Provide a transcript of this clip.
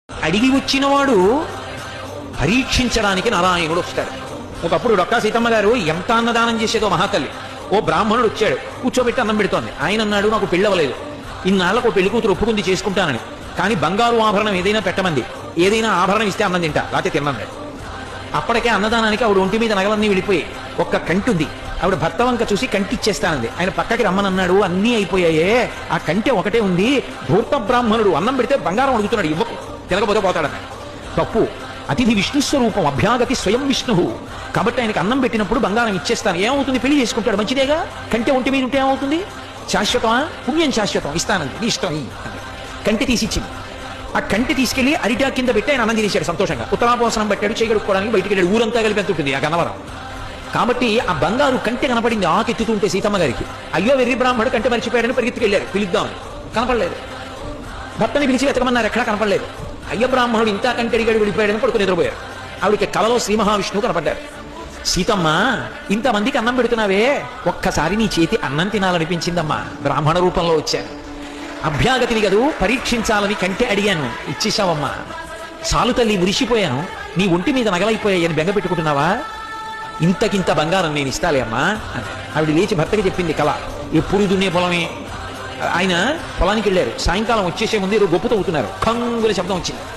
అడిగి వచ్చినవాడు పరీక్షించడానికి నారాయణుడు వస్తాడు. ఒకప్పుడు డొక్కా సీతమ్మ గారు ఎంత అన్నదానం చేసేదో మహాతల్లి. ఓ బ్రాహ్మణుడు వచ్చాడు, కూర్చోబెట్టి అన్నం పెడుతోంది. ఆయన అన్నాడు, నాకు పెళ్ళవలేదు, ఇన్నాళ్ళకు పెళ్లి కూతురు ఒప్పుకుంది చేసుకుంటానని, కానీ బంగారు ఆభరణం ఏదైనా పెట్టమంది, ఏదైనా ఆభరణం ఇస్తే అన్నం తింటా, లేకపోతే తిన్నాడు. అప్పటికే అన్నదానానికి ఆవిడ ఒంటి మీద నగలన్నీ వెళ్ళిపోయి ఒక్క కంటి ఉంది. ఆవిడ భర్త వంక చూసి కంటి ఇచ్చేస్తానంది. ఆయన పక్కకి రమ్మనన్నాడు, అన్నీ అయిపోయాయే, ఆ కంటి ఒకటే ఉంది. ధూర్త బ్రాహ్మణుడు అన్నం పెడితే బంగారం అడుగుతున్నాడు, ఇవ్వకు, తినకపోతే పోతాడని. తప్పు. అతిథి విష్ణు స్వరూపం, అభ్యాగతి స్వయం విష్ణు. కాబట్టి ఆయనకి అన్నం పెట్టినప్పుడు బంగారం ఇచ్చేస్తాను. ఏమవుతుంది, పెళ్లి చేసుకుంటాడు, మంచిదేగా. కంటి ఒంటి మీద ఉంటే ఏమవుతుంది, శాశ్వతమా, పుణ్యం శాశ్వతం, ఇస్తానంది, నీ ఇష్టం కంటి తీసిచ్చింది. ఆ కంటి తీసుకెళ్లి అరిటా కింద పెట్టి ఆయన అన్నం తినేశాడు సంతోషంగా. ఉత్తరాపోసనం పెట్టాడు, చేయగడుక్కోవడానికి బయటికి వెళ్ళాడు. ఊరంతా కలిపి ఎంత ఉంటుంది ఆ గన్నవరం. కాబట్టి ఆ బంగారు కంటి కనపడింది ఆకెత్తుతుంటే సీతమ్మ గారికి. అయ్యో వెర్రి బ్రాహ్మణుడు కంటి మర్చిపోయాడని పరిగెత్తుకెళ్ళారు, పిలుద్దామని. కనపడలేదు. భర్తని పిలిచి వెతకమన్నారు, ఎక్కడా కనపడలేదు. అయ్య బ్రాహ్మణుడు ఇంత కంటి అడిగాడు, వెళ్ళిపోయాడని పడుకుని నిద్రపోయారు. ఆవిడకి కలలో శ్రీ మహావిష్ణువు కనపడ్డారు. సీతమ్మ, ఇంతమందికి అన్నం పెడుతున్నావే, ఒక్కసారి నీ చేతి అన్నం తినాలనిపించిందమ్మా, బ్రాహ్మణ రూపంలో వచ్చాను. అభ్యాగతిని గదు పరీక్షించాలని కంటే అడిగాను, ఇచ్చేశావమ్మా. సాలు తల్లి, మురిసిపోయాను, నీ ఒంటి మీద నగలైపోయాయని బెంగ పెట్టుకుంటున్నావా, ఇంతకింత బంగారం నేను ఇస్తాలే అమ్మా అని ఆవిడ లేచి భర్తకి చెప్పింది కళ. ఎప్పుడు దున్నే పొలమే. ఆయన పొలానికి వెళ్ళారు, సాయంకాలం వచ్చేసే ముందు ఏదో గొప్పతో అవుతున్నారు, కంగుల శబ్దం వచ్చింది.